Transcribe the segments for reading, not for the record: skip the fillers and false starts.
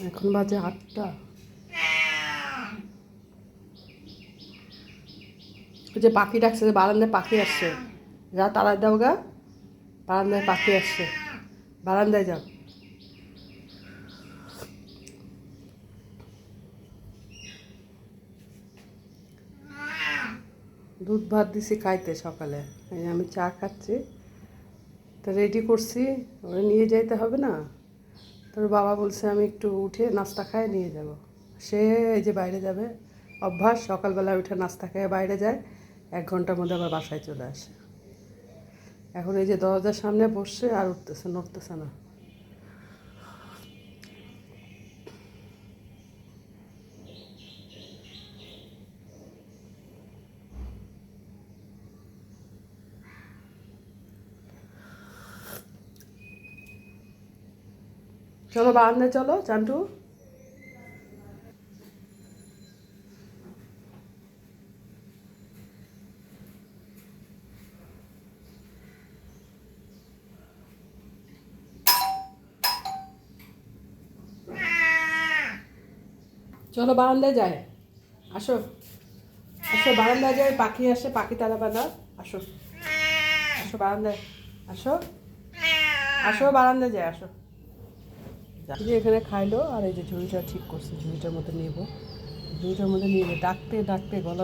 এখন বাজে 8টা। ওই যে পাখি ডাকছে, বারান্দায় পাখি আসছে, যা তারা দাও গা, বারান্দায় পাখি আসছে, বারান্দায় যাও। দুধ ভাত দিছি খাইতে সকালে, এই আমি চা খাচ্ছি। তো রেডি করছি, ওরা নিয়ে যাইতে হবে না। তোর বাবা বলছে আমি একটু উঠে নাস্তা খায় নিয়ে যাব। সে এই যে বাইরে যাবে, অভ্যাস সকালবেলা উঠে নাস্তা খেয়ে বাইরে যায়, 1 ঘন্টার মধ্যে আবার বাসায় চলে আসে। এখন এই যে দরজার সামনে বসছে আর উঠতেছে, নড়তেছে না। চলো বারান্দায় চলো চান্টু। চলো বারান্দায় যায়, আসো আসো বারান্দায় যায়, পাখি আসে, পাখি তারা বাঁধা। আসো আসো বারান্দায়, আসো আসো বারান্দায় যায়, আসো। যে এখানে খাইলো, আর এই যে ঝুড়িটা ঠিক করছে, ঝুড়িটার মধ্যে নেবো, ঝুড়িটার মধ্যে নিয়ে ডাকতে ডাকতে গলা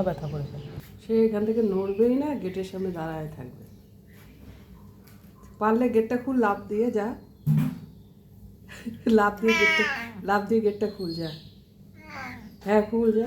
ব্যথা করেছে। সে এখান থেকে নড়বেই না, গেটের সামনে দাঁড়ায় থাকবে। পারলে গেটটা খুল, লাফ দিয়ে যা, লাফ দিয়ে গেটটা, লাফ দিয়ে গেটটা খুল যা। হ্যাঁ খুল যা।